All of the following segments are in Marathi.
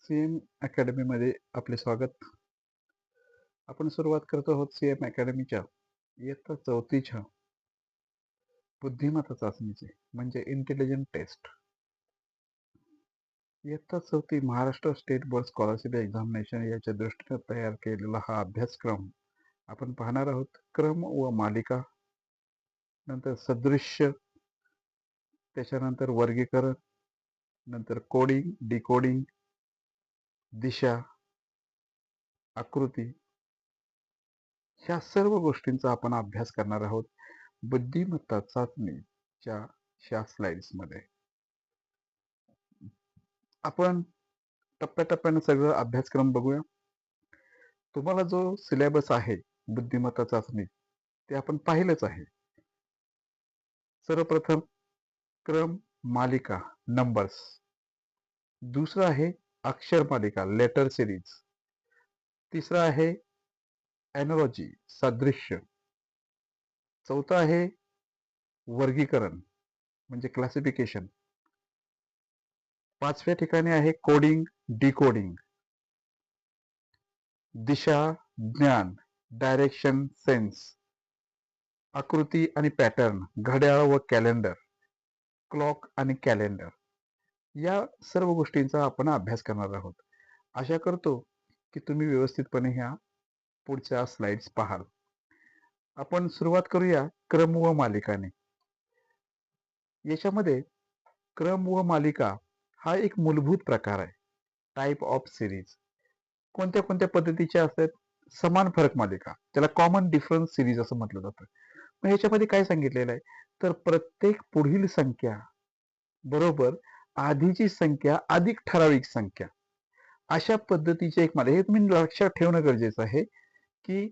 सीएम अकॅडमीमध्ये आपले स्वागत. आपण सुरुवात करतो आहोत सीएम अकॅडमीच्या इयत्ता 4थीच्या बुद्धिमत्ता चाचणीचे म्हणजे इंटेलिजंट टेस्ट. इयत्ता 4थी Maharashtra state board scholarship examination याच्या दृष्टीने तयार केलेला हा अभ्यासक्रम आपण पाहणार आहोत. क्रम व मालिका, नंतर सदृश्य, त्याच्यानंतर वर्गीकरण, नंतर कोडिंग, डिकोडिंग, दिशा, आकृती, ह्या सर्व गोष्टींचा आपण अभ्यास करणार आहोत बुद्धिमत्ता चाचणीच्या ह्या स्लाइड्स मध्ये. आपण टप्प्याटप्प्याने सगळं अभ्यासक्रम बघूया. तुम्हाला जो सिलेबस आहे बुद्धिमत्ता चाचणी ते आपण पाहिलंच आहे. सर्वप्रथम क्रम मालिका नंबर्स, दुसरं आहे अक्षर मालिका लेटर सिरीज, तिसरं आहे एनॉलॉजी सादृश्य, चौथा आहे वर्गीकरण म्हणजे क्लासिफिकेशन, पाचव्या ठिकाणी आहे कोडिंग डिकोडिंग, दिशा ज्ञान डायरेक्शन सेन्स, आकृती आणि पॅटर्न घड्याळ व कॅलेंडर, क्लॉक आणि कॅलेंडर, या सर्व गोष्टींचा आपण अभ्यास करणार आहोत. आशा करतो की तुम्ही व्यवस्थितपणे ह्या पुढच्या स्लाइड्स पाहाल. आपण सुरुवात करूया क्रम व मालिकाने. याच्यामध्ये क्रम व मालिका हा एक मूलभूत प्रकार आहे. टाइप ऑफ सिरीज कोणत्या कोणत्या पद्धतीच्या असतात? समान फरक मालिका, त्याला कॉमन डिफरन्स सिरीज असं म्हटलं जातं. मग ह्याच्यामध्ये काय सांगितलेलं आहे तर प्रत्येक पुढील संख्या बरोबर आधीची संख्या अधिक ठराविक संख्या, अशा पद्धतीचे एक मालिका. हे तुम्ही लक्षात ठेवणं गरजेचं आहे की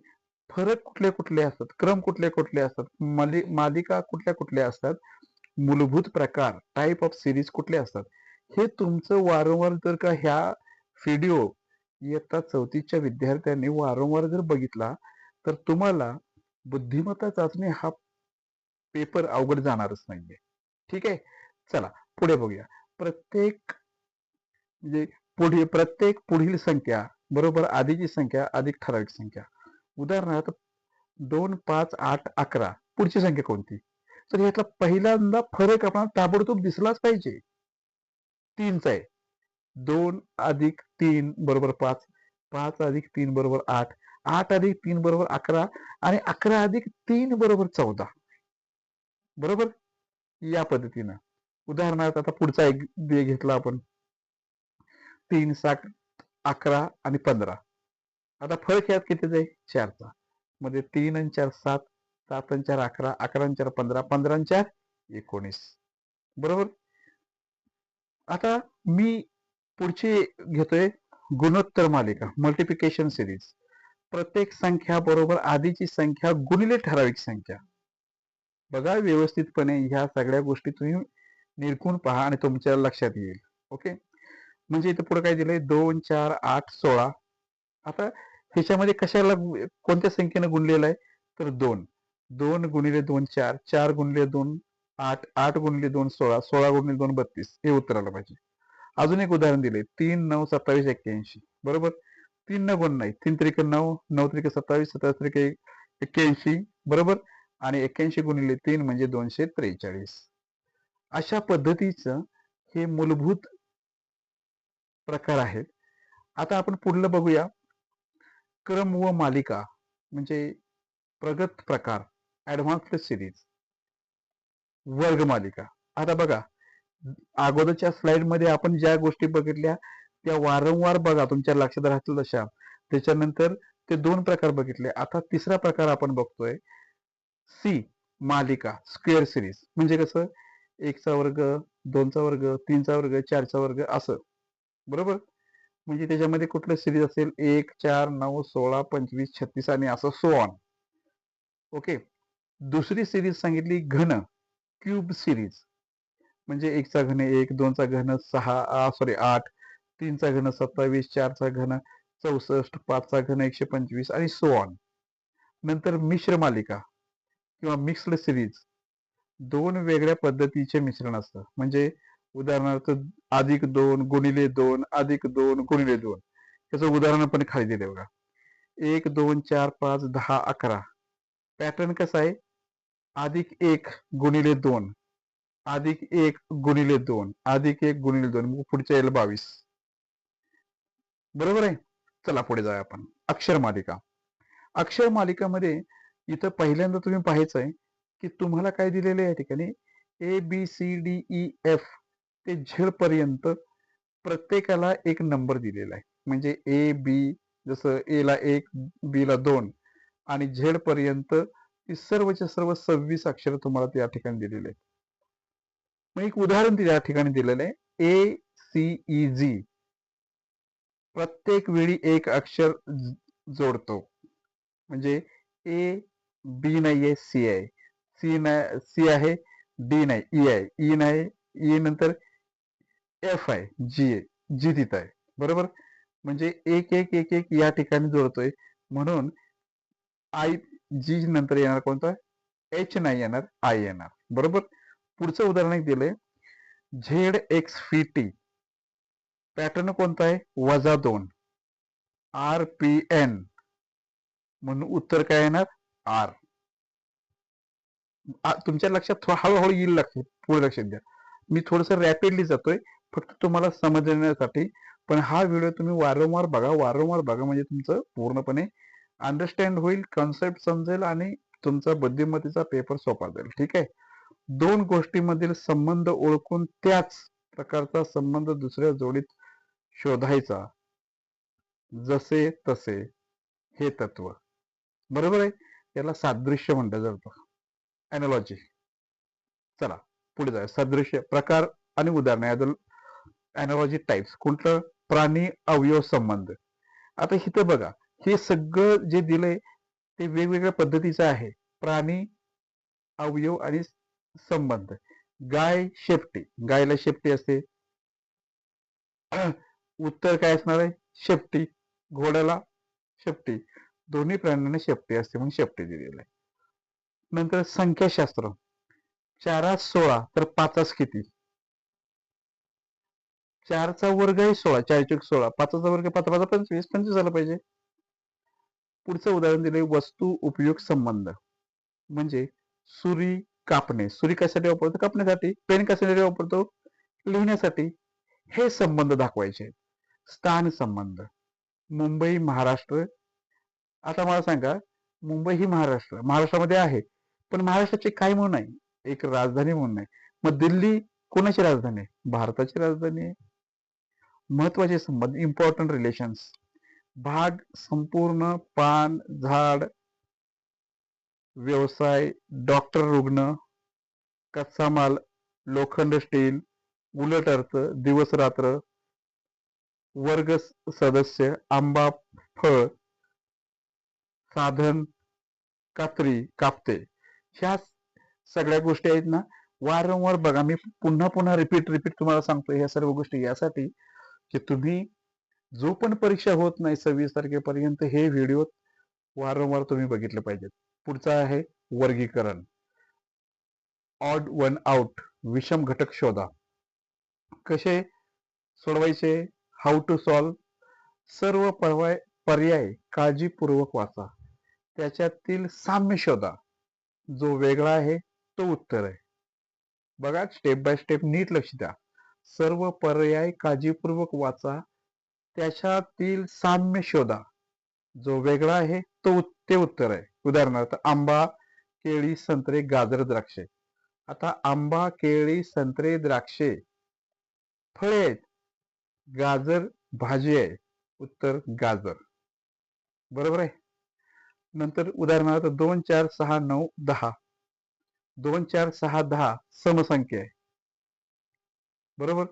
फरक कुठले कुठले असतात, क्रम कुठले कुठले असतात, मालिका कुठल्या कुठल्या असतात, मूलभूत प्रकार टाइप ऑफ सिरीज कुठले असतात, हे तुमचं वारंवार जर का ह्या व्हिडिओ इयत्ता 4थीच्या विद्यार्थ्यांनी वारंवार जर बघितला तर तुम्हाला बुद्धिमत्ता चाचणी हा पेपर अवघड जाणारच नाहीये. ठीक आहे, चला पुढे बघूया. प्रत्येक पुढील संख्या बरोबर आधीची संख्या अधिक ठराविक संख्या. उदाहरणार्थ 2, 5, 8, 11 पुढची संख्या कोणती? तर यातला पहिल्यांदा फरक आपल्याला ताबडतोब दिसलाच पाहिजे. 3चा आहे. 2 अधिक 3 बरोबर 5, 5 अधिक 3 बरोबर 8, 8 अधिक 3 बरोबर 11 आणि 11 अधिक 3 बरोबर 14. बरोबर, या पद्धतीनं. उदाहरणार्थ आता पुढचा एक घेतला आपण 3, 7, 11 आणि 15. आता फरक यात कितीचा आहे? 4चा. मध्ये 3 आणि 4 7, 7 आणि 4 11, 11 आणि 4 15, 15 आणि 4 19. बरोबर. आता मी पुढची घेतोय गुणोत्तर मालिका मल्टिप्लिकेशन सिरीज. प्रत्येक संख्या बरोबर आधीची संख्या गुणिले ठराविक संख्या. बघा व्यवस्थितपणे ह्या सगळ्या गोष्टी तुम्ही निरखून पहा आणि तुमच्या लक्षात येईल. ओके, म्हणजे इथे पुढे काय दिलंय 2 4 8 16. आता ह्याच्यामध्ये कशाला कोणत्या संख्येने गुणलेलं आहे तर 2. 2 गुणिले 2 4, 4 गुणिले 2 8, 8 गुणिले 2 16, 16 गुणिले 2 32. हे उत्तर आलं पाहिजे. अजून एक उदाहरण दिले 3 9 27 81. बरोबर, 3 न गुण नाही, 3 त्रिक 9, 9 त्रिक 27, 27 त्रिक 81. बरोबर, आणि 81 गुणिले 3 म्हणजे 243. अशा पद्धतीचं हे मूलभूत प्रकार आहेत. आता आपण पुढलं बघूया क्रम व मालिका म्हणजे प्रगत प्रकार ऍडव्हान्स्ड सिरीज, वर्गमालिका. आता बघा अगोदरच्या स्लाइड मध्ये आपण ज्या गोष्टी बघितल्या त्या वारंवार बघा, तुमच्या लक्षात राहतील तशा. त्याच्यानंतर ते 2 प्रकार बघितले. आता तिसरा प्रकार आपण बघतोय सी मालिका स्क्वेअर सिरीज. म्हणजे कसं 1चा वर्ग 2चा वर्ग 3चा वर्ग 4चा वर्ग असं. बरोबर, म्हणजे त्याच्यामध्ये कुठलं सिरीज असेल 1 4 9 16 25 36 आणि असं सो ऑन. ओके, दुसरी सिरीज सांगितली घन क्यूब सिरीज. म्हणजे 1चा घन 1, 2चा घन 8, 3चा घन 27, 4चा घन 64, 5चा घन 125 आणि सो ऑन. नंतर मिश्र मालिका किंवा मिक्स्ड सिरीज, 2 वेगळ्या पद्धतीचे मिश्रण असतं. म्हणजे उदाहरणार्थ अधिक 2 गुणिले 2 अधिक 2 गुणिले 2. त्याचं उदाहरण पण खाली दिले बघा. 1 2 4 5 10 11. पॅटर्न कसा आहे? अधिक 1 गुणिले 2 अधिक 1 गुणिले 2 अधिक 1 गुणिले 2. पुढच्या येईल 22. बरोबर आहे. चला पुढे जाऊया आपण. अक्षर मालिका. अक्षर मालिकामध्ये इथं पहिल्यांदा तुम्ही पाहायचं आहे की तुम्हाला काय दिलेले आहे या ठिकाणी ABCDEF ते झेड पर्यंत प्रत्येकाला एक नंबर दिलेला आहे. म्हणजे ए बी, जसं ए ला 1 बी ला 2 आणि झेड पर्यंत ती सर्वच्या सर्व 26 अक्षर तुम्हाला त्या ठिकाणी दिलेले आहेत. मग एक उदाहरण त्या ठिकाणी दिलेलं आहे ACEG. प्रत्येक वेळी एक अक्षर जोडतो. म्हणजे ए बी नाहीये सी आहे, सी आहे डी नाही ई आहे, ई नाही ई नंतर एफ आहे, जी आहे, जी तिथं आहे. बरोबर. म्हणजे एक एक एक एक या ठिकाणी जोडतोय. म्हणून आय जी नंतर येणार कोणता? एच नाही येणार, आय येणार. बरोबर. पुढचं उदाहरण एक दिलंय ZXVT. पॅटर्न कोणता आहे? -2 RPN. म्हणून उत्तर काय येणार? आर. तुमच्या लक्षात हळूहळू येईल, लक्षात पुढे लक्षात द्या. मी थोडंसं रॅपिडली जातोय फक्त तुम्हाला समजण्यासाठी. पण हा व्हिडिओ तुम्ही वारंवार बघा म्हणजे तुमचं पूर्णपणे अंडरस्टँड होईल, कॉन्सेप्ट समजेल आणि तुमचा बुद्धिमत्तेचा पेपर सोपा जाईल. ठीक आहे. दोन गोष्टींमधील संबंध ओळखून त्याच प्रकारचा संबंध दुसऱ्या जोडीत शोधायचा. जसे तसे हे तत्व. बरोबर आहे. याला सादृश्य म्हटलं जातं, एनॉलॉजी. चला पुढे जाऊया. सदृश्य प्रकार आणि उदाहरणे. Analogy types. कुठलं? प्राणी अवयव संबंध. आता इथं बघा, हे सगळं जे दिलंय ते वेगवेगळ्या पद्धतीचं आहे. प्राणी अवयव आणि संबंध. गाय शेपटी, गायला शेपटी असते. उत्तर काय असणार आहे? शेपटी. घोड्याला शेपटी. दोन्ही प्राण्यांना शेपटी असते म्हणून शेपटी दिलेलं आहे. नंतर संख्याशास्त्र. 4 16 तर 5 किती? 4चा वर्ग आहे 16, 4 16. 5चा वर्ग 5 5 25 25 झालं पाहिजे. पुढचं उदाहरण दिले वस्तू उपयोग संबंध. म्हणजे सुरी कापणे. सुरी कशासाठी वापरतो? कापण्यासाठी. पेन कशासाठी वापरतो? लिहिण्यासाठी. हे संबंध दाखवायचे. स्थान संबंध. मुंबई महाराष्ट्र. आता मला सांगा, मुंबई ही महाराष्ट्रामध्ये आहे, पण महाराष्ट्राची काय म्हणून आहे? एक राजधानी म्हणून आहे. मग दिल्ली कोणाची राजधानी आहे? भारताची राजधानी आहे. महत्वाचे संबंध, इम्पॉर्टंट रिलेशन्स. भाग, संपूर्ण, पान, झाड, व्यवसाय, डॉक्टर, रुग्ण, कच्चा माल, लोखंड, स्टील, उलट अर्थ, दिवस रात्र, वर्ग सदस्य, आंबा, फळ, साधन, कात्री, कापते. ह्या सगळ्या गोष्टी आहेत ना, वारंवार बघा. मी पुन्हा पुन्हा रिपीट तुम्हाला सांगतो ह्या सर्व गोष्टी यासाठी की तुम्ही जो पण परीक्षा होत नाही 26 तारखेपर्यंत हे व्हिडिओ वारंवार तुम्ही बघितले पाहिजेत. पुढचा आहे वर्गीकरण. Odd one out. विषम घटक शोधा. कसे सोडवायचे? How to solve. सर्व पर्याय काळजीपूर्वक वाचा. त्याच्यातील साम्य शोधा. जो वेगळा आहे तो उत्तर आहे. बघा, स्टेप बाय स्टेप नीट लक्ष द्या. सर्व पर्याय काळजीपूर्वक वाचा. त्याच्यातील साम्य शोधा. जो वेगळा आहे ते उत्तर आहे. उदाहरणार्थ आंबा, केळी, संत्रे, गाजर, द्राक्षे. आता आंबा, केळी, संत्रे, द्राक्षे फळे आहेत. गाजर भाजी आहे. उत्तर गाजर. बरोबर आहे. नंतर उदाहरणार्थ 2 4 6 9 10. 2 4 6 10 समसंख्या आहे. बरोबर.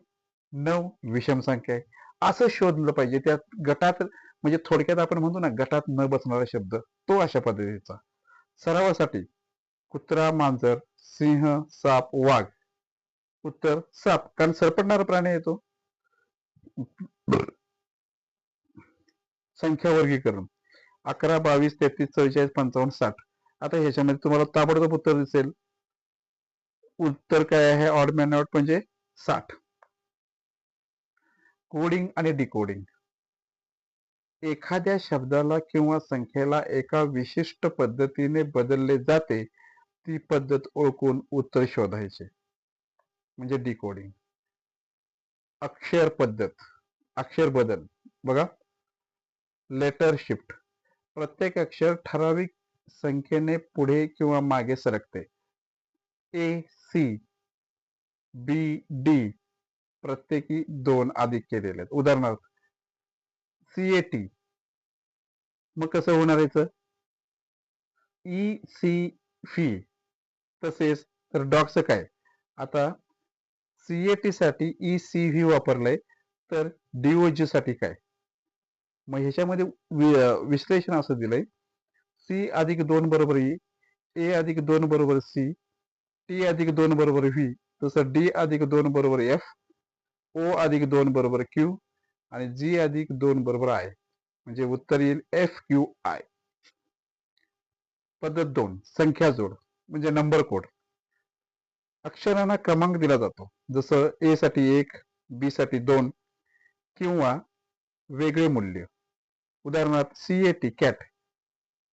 9 विषम संख्या आहे. असं शोधलं पाहिजे. त्यात गटात म्हणजे थोडक्यात आपण म्हणतो ना, गटात न बसणारा शब्द, तो अशा पद्धतीचा. सरावासाठी कुत्रा, मांजर, सिंह, साप, वाघ. उत्तर साप, कारण सरपटणारा प्राणी येतो. संख्या वर्गीकरण. 11 22 33 44 55 60. आता ह्याच्यामध्ये तुम्हाला ताबडतोब उत्तर दिसेल. उत्तर काय आहे? ऑड मॅन आउट म्हणजे 60. कोडिंग आणि डिकोडिंग. एखाद्या शब्दाला किंवा संख्येला एका विशिष्ट पद्धतीने बदलले जाते, ती पद्धत ओळखून उत्तर शोधायचे म्हणजे डिकोडिंग. अक्षर पद्धत, अक्षर बदल बघा, लेटर शिफ्ट. प्रत्येक अक्षर ठराविक संख्येने पुढे किंवा मागे सरकते. ए सी बी डी प्रत्येकी 2 अधिक केलेले आहेत. उदाहरणार्थ CAT, मग कसं होणार याचं? EC तसेच तर डॉगचं काय? आता CAT साठी ECV वापरलंय, तर DOG साठी काय? मग ह्याच्यामध्ये विश्लेषण असं दिलंय, C अधिक 2 बरोबर E, A अधिक 2 बरोबर C, T अधिक 2 बरोबर V, तसं D अधिक 2 बरोबर F, O अधिक 2 बरोबर Q आणि G अधिक 2 बरोबर I. म्हणजे उत्तर येईल FQI. पद्धत 2, संख्या जोड म्हणजे नंबर कोड. अक्षरांना क्रमांक दिला जातो, जसं A साठी 1, B साठी 2 किंवा वेगळे मूल्य. उदाहरणार्थ CAT कॅट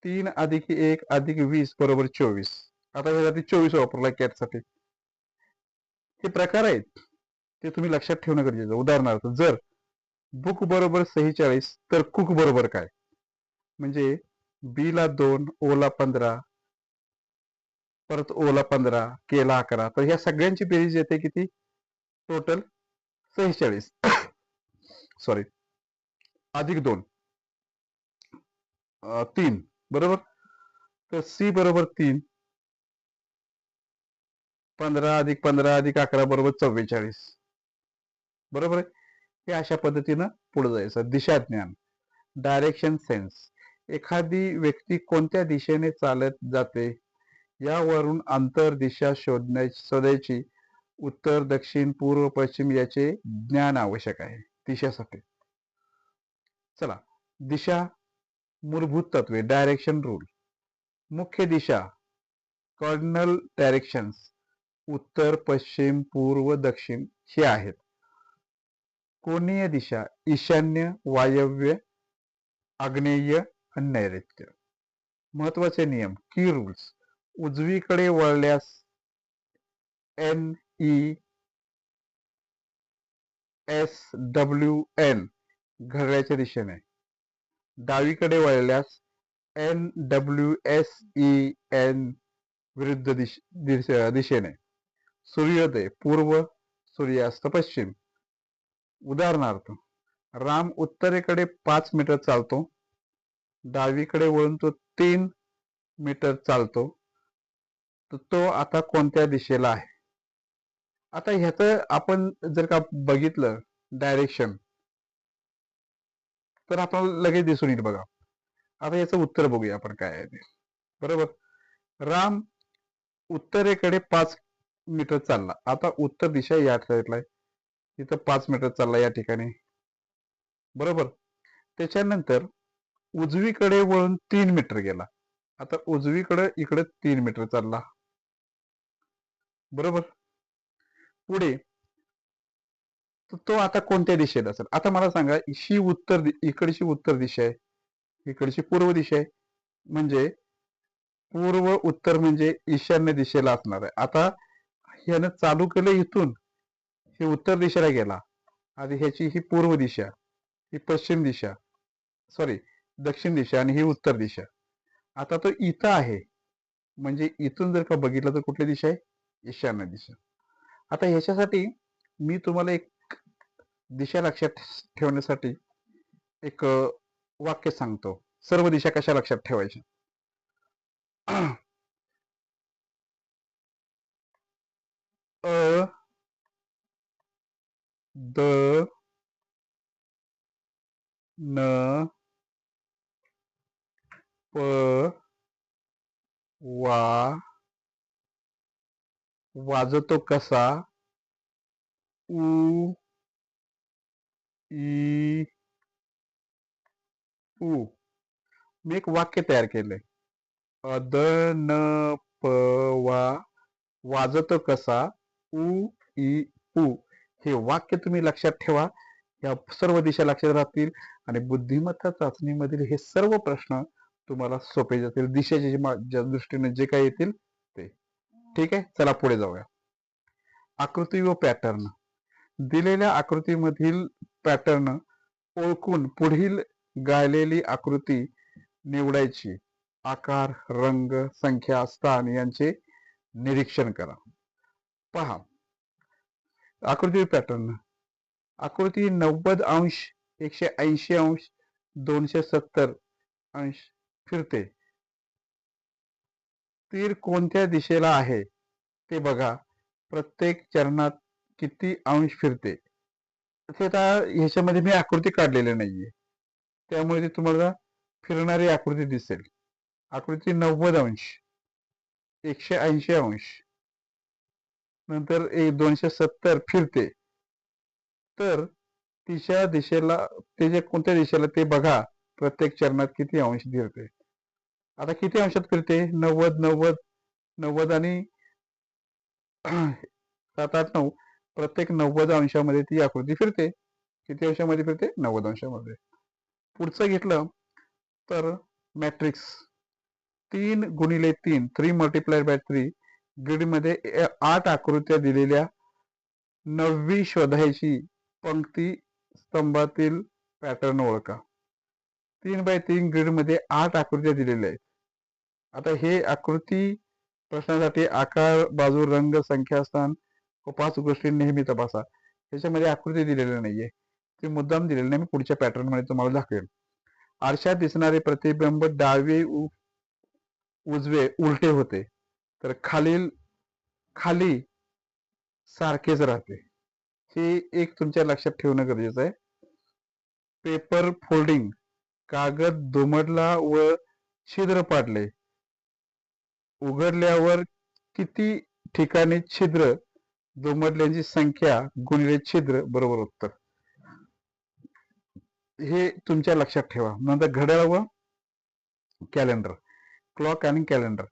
3 अधिक 1 अधिक 20 बरोबर 24. आता यासाठी 24 वापरलाय कॅटसाठी. हे प्रकार आहेत, ते तुम्ही लक्षात ठेवणं गरजेचं. उदाहरणार्थ जर बुक बरोबर 46 तर कुक बरोबर काय? म्हणजे बी ला 2, ओ ला 15, परत ओ ला 15, के ला 11, तर ह्या सगळ्यांची बेरीज येते किती? टोटल 46. सॉरी, अधिक 2 3 बरोबर. तर सी बरोबर 3, 15 अधिक 15 अधिक 11 बरोबर 44. बरोबर आहे. हे अशा पद्धतीनं पुढे जायचं. दिशा ज्ञान, डायरेक्शन सेन्स. एखादी व्यक्ती कोणत्या दिशेने चालत जाते यावरून अंतर दिशा शोधायची. उत्तर, दक्षिण, पूर्व, पश्चिम याचे ज्ञान आवश्यक आहे दिशेसाठी. चला, दिशा मूलभूत तत्वे, डायरेक्शन रूल. मुख्य दिशा कार्डिनल डायरेक्शन्स, उत्तर, पश्चिम, पूर्व, दक्षिण हे आहेत. कोनीय दिशा ईशान्य, वायव्य, आग्नेय आणि नैऋत्य. महत्वाचे नियम, की रूल्स. उजवीकडे वळल्यास NESWN घड्याळाच्या दिशेने, डावीकडे वळल्यास NWSEN विरुद्ध दिशेने. सूर्योदय पूर्व, सूर्यास्त पश्चिम. उदाहरणार्थ राम उत्तरेकडे 5 मीटर चालतो, डावीकडे वळून तो 3 मीटर चालतो, तर तो आता कोणत्या दिशेला आहे? आता ह्याचं आपण जर का बघितलं डायरेक्शन, तर आपल्याला लगेच दिसून येईल बघा. आता याचं उत्तर बघूया आपण काय आहे ते. बरोबर, राम उत्तरेकडे 5 मीटर चालला. आता उत्तर दिशा या साईडला आहे, इथं 5 मीटर चालला या ठिकाणी. बरोबर, त्याच्यानंतर उजवीकडे वळून 3 मीटर गेला. आता उजवीकडे इकडे 3 मीटर चालला. बरोबर, पुढे तो आता कोणत्या दिशेला असेल? आता मला सांगा, ही इकडची उत्तर दिशा आहे, इकडची पूर्व दिशा आहे. म्हणजे पूर्व उत्तर म्हणजे ईशान्य दिशेला असणार आहे. आता ह्यानं चालू केलं इथून, हे उत्तर दिशेला गेला आणि ह्याची ही पूर्व दिशा, ही पश्चिम दिशा, सॉरी दक्षिण दिशा आणि ही उत्तर दिशा. आता तो इथं आहे, म्हणजे इथून जर का बघितलं तर कुठली दिशा आहे? ईशान्य दिशा. आता ह्याच्यासाठी मी तुम्हाला एक दिशा लक्षात ठेवण्यासाठी एक वाक्य सांगतो. सर्व दिशा कशा लक्षात ठेवायच्या? अ द न प वा वाजतो कसा, उ ई उ. मी एक वाक्य तयार केलंय. द न प वा वाजतो कसा, उ ई उ. हे वाक्य तुम्ही लक्षात ठेवा. या सर्व दिशा लक्षात राहतील आणि बुद्धिमत्ता चाचणीमधील हे सर्व प्रश्न तुम्हाला सोपे जातील, दिशेच्या दृष्टीने जे काही येतील ते. ठीक आहे, चला पुढे जाऊया. आकृती व पॅटर्न. दिलेल्या आकृतीमधील पॅटर्न ओळखून पुढील गायलेली आकृती निवडायची. आकार, रंग, संख्या, स्थान यांचे निरीक्षण करा. पहा आकृती पॅटर्न. आकृती 90 अंश, 180 अंश, 270 अंश फिरते. तीर कोणत्या दिशेला आहे ते बघा. प्रत्येक चरणात किती अंश फिरते. आता ह्याच्यामध्ये मी आकृती काढलेली नाहीये, त्यामुळे ती तुम्हाला फिरणारी आकृती दिसेल. आकृती 90 अंश, 180 अंश, नंतर 270 फिरते. तर तिच्या दिशेला, त्याच्या कोणत्या दिशेला ते बघा. प्रत्येक चरणात किती अंश फिरते. आता किती अंशात फिरते? 90 90 90 आणि 7 8 9, प्रत्येक 90 अंशामध्ये ती आकृती फिरते. किती अंशामध्ये फिरते? 90 अंशामध्ये. पुढचं घेतलं तर मॅट्रिक्स 3 गुणिले 3, 3 मल्टिप्लाइड बाय 3, ग्रीडमध्ये 8 आकृत्या दिलेल्या. 9वी शोधायची. पंक्ती स्तंभातील पॅटर्न ओळखा. 3x3 ग्रीडमध्ये 8 आकृत्या दिलेल्या आहेत. आता हे आकृती प्रश्नासाठी आकार, बाजू, रंग, संख्या, स्थान व 5 गोष्टी नेहमी तपासा. त्याच्यामध्ये आकृती दिलेली नाहीये, ती मुद्दाम दिलेली नाही. मी पुढच्या पॅटर्न मध्ये तुम्हाला दाखवेल. आरशात दिसणारे प्रतिबिंब डावे उजवे उलटे होते, तर खाली सारखेच राहते. हे एक तुमच्या लक्षात ठेवणं गरजेचं आहे. पेपर फोल्डिंग, कागद दुमडला व छिद्र पाडले. उघडल्यावर किती ठिकाणी छिद्र, दुमडल्यांची संख्या गुणिले छिद्र बरोबर उत्तर. हे तुमच्या लक्षात ठेवा. नंतर घड्याळ व कॅलेंडर, क्लॉक आणि कॅलेंडर.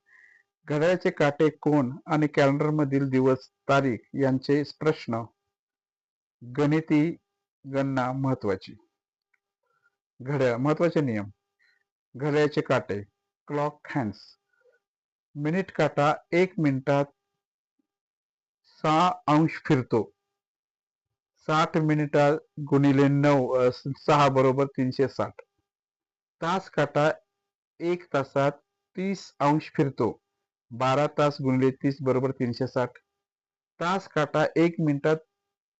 घड्याळाचे काटे, कोन आणि कॅलेंडर मधील दिवस तारीख यांचे प्रश्न. गणिती गणना महत्वाची. घड्याळ महत्वाचे नियम. घड्याळाचे काटे, क्लॉक हँड्स. मिनिट काटा 1 मिनिटात 6 अंश फिरतो. 60 मिनिटात गुणिले 6 बरोबर 360. तास काटा 1 तासात 30 अंश फिरतो. 12 तास गुणिले 30 बरोबर 360. तास काटा 1 मिनिटात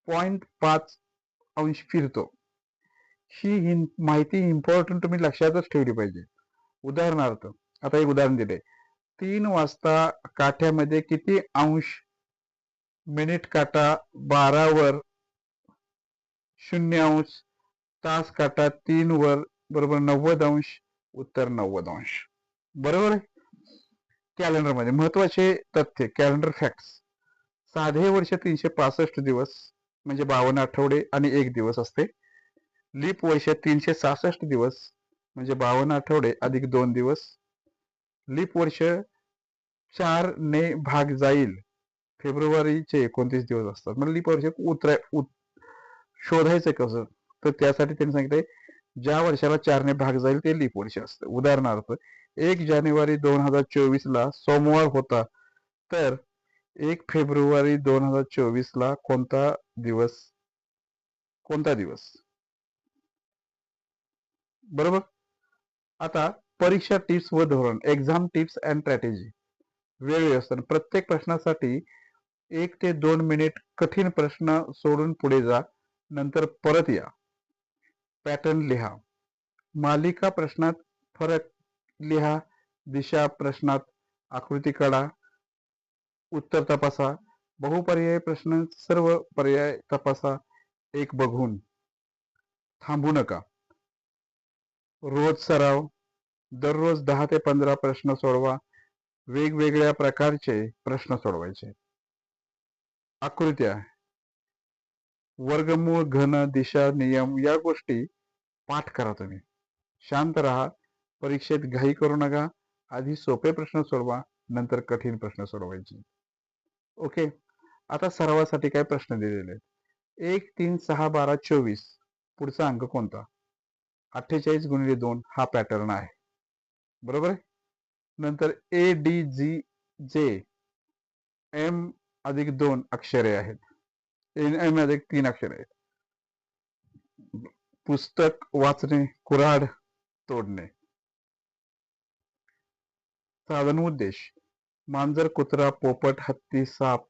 0.5 अंश फिरतो. ही माहिती इम्पॉर्टंट तुम्ही लक्षातच ठेवली पाहिजे. उदाहरणार्थ, आता एक उदाहरण दिले. 3 वाजता काठ्यामध्ये किती अंश? मिनिट काटा 12 वर 0 अंश. तास काटा 3 वर बरोबर 90 अंश. उत्तर 90 अंश. बरोबर आहे. कॅलेंडर मध्ये महत्वाचे तथ्य, कॅलेंडर फॅक्ट्स. साधे वर्ष 365 दिवस म्हणजे 52 आठवडे आणि 1 दिवस असते. लीप वर्ष 366 दिवस म्हणजे 52 आठवडे अधिक 2 दिवस. लीप वर्ष 4 ने भाग जाईल. फेब्रुवारीचे 29 दिवस असतात. म्हणजे लीप वर्ष शोधायचं कसं? तर त्यासाठी त्यांनी सांगितलंय, ज्या वर्षाला 4 ने भाग जाईल ते लीप वर्ष असतं. उदाहरणार्थ, 1 जानेवारी 2024 ला सोमवार होता, तर 1 फेब्रुवारी 2024 ला कोणता दिवस? बरोबर. आता परीक्षा टिप्स व धोरण, एक्झाम टिप्स अँड स्ट्रॅटेजी. वेळ व्यवस्थापन. प्रत्येक प्रश्नासाठी 1 ते 2 मिनिट कठीण प्रश्न सोडून पुढे जा, नंतर परत या. पॅटर्न लिहा. मालिका प्रश्नात फरक लिहा. दिशा प्रश्नात आकृती काढा. उत्तर तपासा. बहुपर्याय प्रश्न सर्व पर्याय तपासा एक बघून. थांबू नका. रोज सराव. दररोज 10 ते 15 प्रश्न सोडवा. वेगवेगळ्या प्रकारचे प्रश्न सोडवायचे. आकृत्या, वर्गमूळ, घन, दिशा, नियम या गोष्टी पाठ करा तुम्ही. शांत राहा. परीक्षेत घाई करू नका. आधी सोपे प्रश्न सोडवा, नंतर कठीण प्रश्न सोडवायचे. ओके. आता सरावासाठी काय प्रश्न दिलेले आहेत. 1 3 6 12 24 पुढचा अंक कोणता? 48 गुणिले 2 हा पॅटर्न आहे. बरोबर आहे. नंतर ADGJ M अधिक 2 अक्षरे आहेत. M अधिक 3 अक्षरे आहेत. पुस्तक वाचणे, कुऱ्हाड तोडणे. साधन उद्देश: मांजर, कुत्रा, पोपट, हत्ती, साप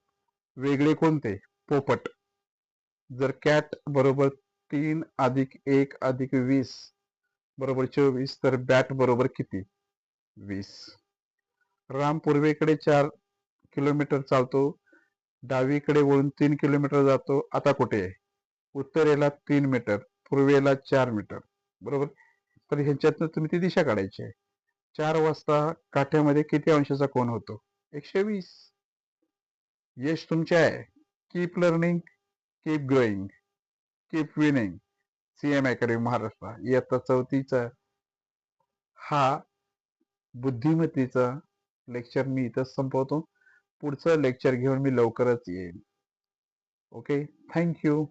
वेगळे कोणते? पोपट. जर कॅट बरोबर 3 अधिक 1 अधिक 20 बरोबर 24 तर बॅट बरोबर किती? 20. राम पूर्वेकडे 4 किलोमीटर चालतो, डावीकडे वळून 3 किलोमीटर जातो, आता कुठे आहे? उत्तरेला 3 मीटर, पूर्वेला 4 मीटर. बरोबर. तर ह्याच्यातनं तुम्ही ती दिशा काढायची आहे. 4 वाजता काठ्यामध्ये किती अंशाचा कोन होतो? 120. यश तुमचे आहे. Keep learning, keep growing, keep winning. CM academy Maharashtra इयत्ता 4थीचा हा बुद्धिमत्तेचा लेक्चर मी इथं संपवतो. पुढचं लेक्चर घेऊन मी लवकरच येईन. Okay, thank you.